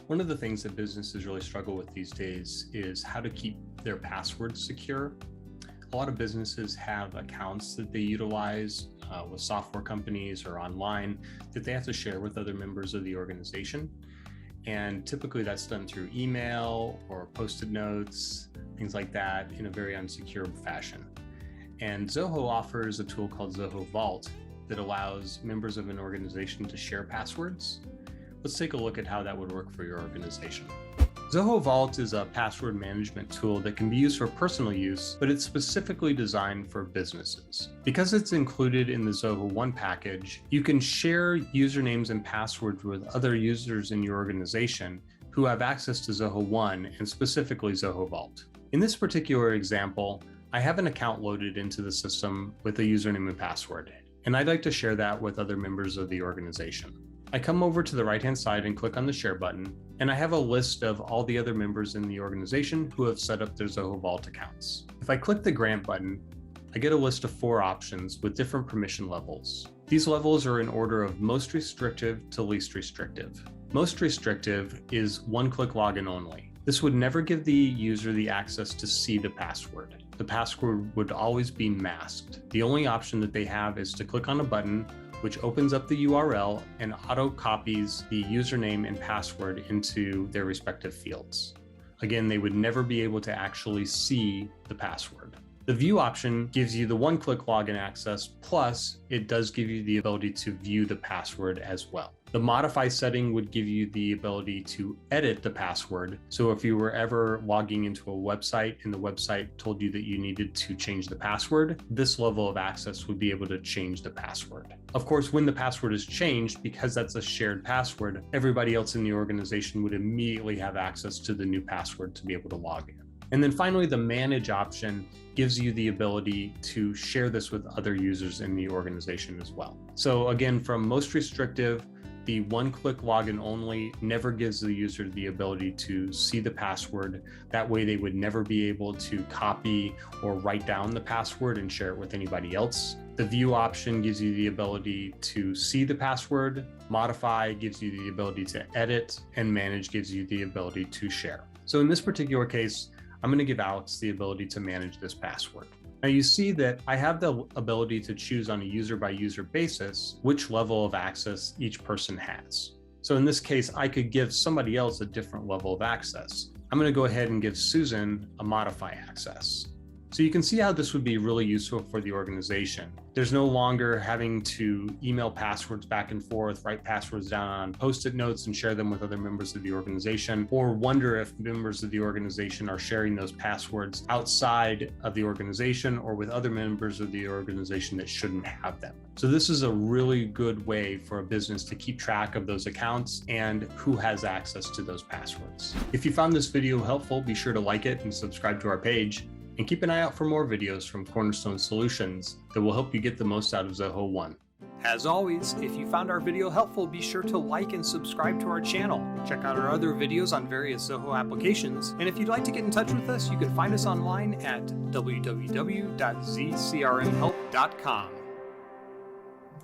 One of the things that businesses really struggle with these days is how to keep their passwords secure. A lot of businesses have accounts that they utilize with software companies or online that they have to share with other members of the organization. And typically that's done through email or Post-it notes, things like that, in a very unsecure fashion. And Zoho offers a tool called Zoho Vault that allows members of an organization to share passwords. Let's take a look at how that would work for your organization. Zoho Vault is a password management tool that can be used for personal use, but it's specifically designed for businesses. Because it's included in the Zoho One package, you can share usernames and passwords with other users in your organization who have access to Zoho One and specifically Zoho Vault. In this particular example, I have an account loaded into the system with a username and password, and I'd like to share that with other members of the organization. I come over to the right-hand side and click on the share button, and I have a list of all the other members in the organization who have set up their Zoho Vault accounts. If I click the grant button, I get a list of 4 options with different permission levels. These levels are in order of most restrictive to least restrictive. Most restrictive is one-click login only. This would never give the user the access to see the password. The password would always be masked. The only option that they have is to click on a button which opens up the URL and auto-copies the username and password into their respective fields. Again, they would never be able to actually see the password. The view option gives you the one-click login access, plus it does give you the ability to view the password as well. The modify setting would give you the ability to edit the password. So if you were ever logging into a website and the website told you that you needed to change the password, this level of access would be able to change the password. Of course, when the password is changed, because that's a shared password, everybody else in the organization would immediately have access to the new password to be able to log in. And then finally, the manage option gives you the ability to share this with other users in the organization as well. So again, from most restrictive, the one-click login only never gives the user the ability to see the password. That way they would never be able to copy or write down the password and share it with anybody else. The view option gives you the ability to see the password. Modify gives you the ability to edit, and manage gives you the ability to share. So in this particular case, I'm going to give Alex the ability to manage this password. Now you see that I have the ability to choose on a user-by-user basis which level of access each person has. So in this case, I could give somebody else a different level of access. I'm going to go ahead and give Susan a modify access. So you can see how this would be really useful for the organization. There's no longer having to email passwords back and forth, write passwords down on Post-it notes and share them with other members of the organization, or wonder if members of the organization are sharing those passwords outside of the organization or with other members of the organization that shouldn't have them. So this is a really good way for a business to keep track of those accounts and who has access to those passwords. If you found this video helpful, be sure to like it and subscribe to our page. And keep an eye out for more videos from Cornerstone Solutions that will help you get the most out of Zoho One. As always, if you found our video helpful, be sure to like and subscribe to our channel. Check out our other videos on various Zoho applications. And if you'd like to get in touch with us, you can find us online at www.zcrmhelp.com.